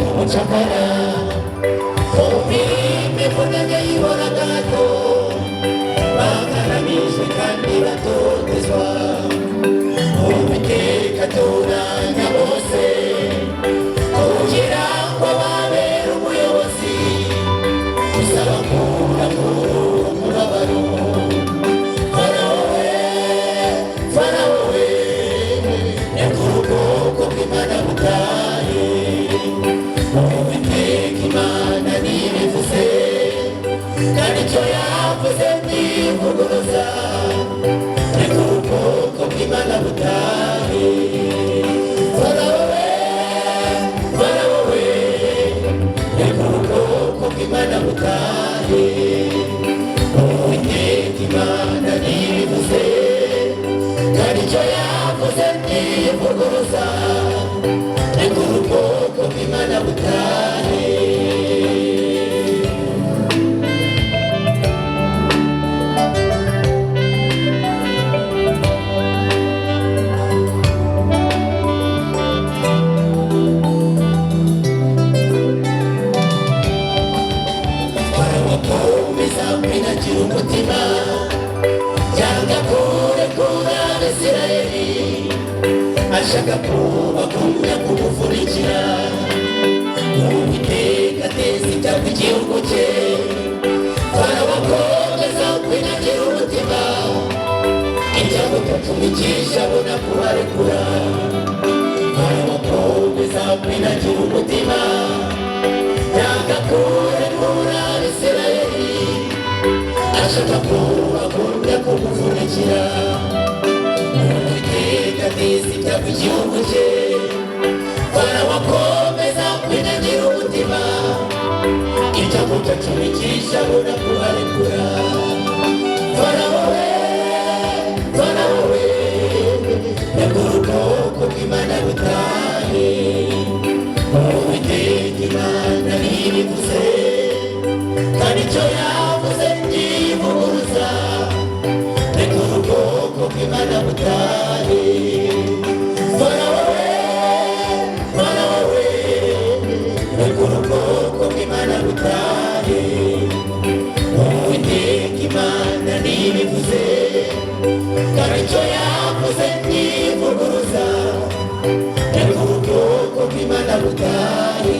umucakara imivunanye y'ihoragato bakananijwe kandi batotezwa uwiteka atoranya bose kugira ngo babere umuyobozi uzabakura muri uwo mubabaro Farawo we yakura ubwoko bw'Imana butahe uwiteka Imana ntibivuze kandi icyo yavuze ntivuguruza yakura ubwoko bw'Imana butahe Farawo we yakura ubwoko bw'Imana butahe uwiteka Imana ntibivuze kandi icyo yavuze ntivuguruza yakura ubwoko bw'Imana butahe barabakomeza kwinagira umutima cyangwa kurekura Abisirayeli ashaka kubagumya kumuvunikira uwiteka ateza ibyago igihugu cye barabakomeza kwinagira umutima ibyago byatumikisha abona kubarekura barabakomeza kwinagira umutima cyangwa kurekura Abisirayeli ashaka kubagumya kumuvunikira uwiteka ateza ibyago igihugu cye barabakomeza kwinagira umutima ibyago byatumikisha abona kubarekura Farawo we yakura ubwoko bw'Imana butahe uwiteka Imana ntibivuze kandi icyo yavuze ntivuguruza yakura ubwoko bw'Imana butahe Farawo we yakura ubwoko bw'Imana butahe uwiteka Imana ntibivuze kandi icyo yavuze ntivuguruza yakura ubwoko bw'Imana butahe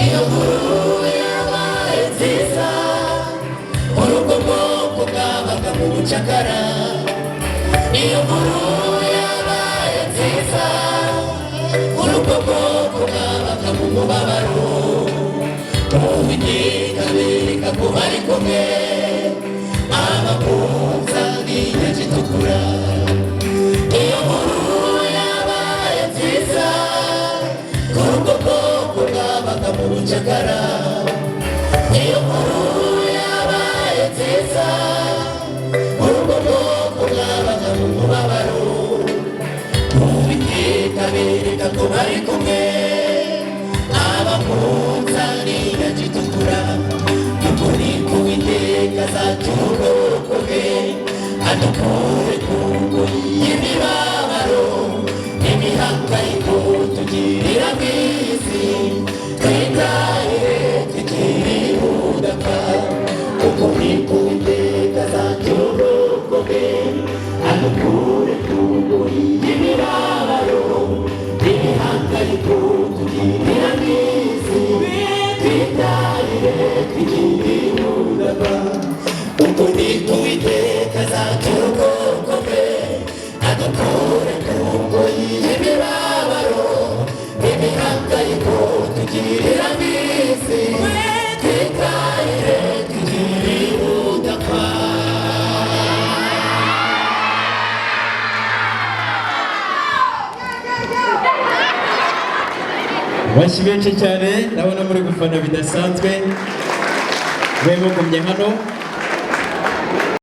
iyo nkuru yabaye nziza muri ubwo bwoko bwabaga mu bucakara iyo nkuru yabaye nziza muri ubwo bwoko bwabaga mu mubabaro uwiteka abereka ko bari kumwe abakunza n'inyanja itukura iyo nkuru yabaye nziza kuri ubwo bwoko bwabaga mu bucakara iyo nkuru yabaye nziza kuri ubwo bwoko bwabaga mu mubabaro uwiteka abereka ko bari kumwe abakunza n'inyanja itukura nuko niko uwiteka azacyura ubwoko bwe adukure ku ngoyi y'imibabaro n'imihangayiko tugirira mu isi twitahire twigirire ubudapfa kuko niko uwiteka azacyura ubwoko bwe adukure ku ngoyi y'imibabaro n'imihangayiko tugirira mu isi twitahire twigirire ubudapfa kuko niko uwiteka azacyura ubwoko bwe adukure ku ngoyi y'imibabaro n'imihangayiko tugirira mu isi twitahire twigirire ubudapfa Bashyi benshi cyane ndabona muri gufana bidasanzwe mwe mugumye hano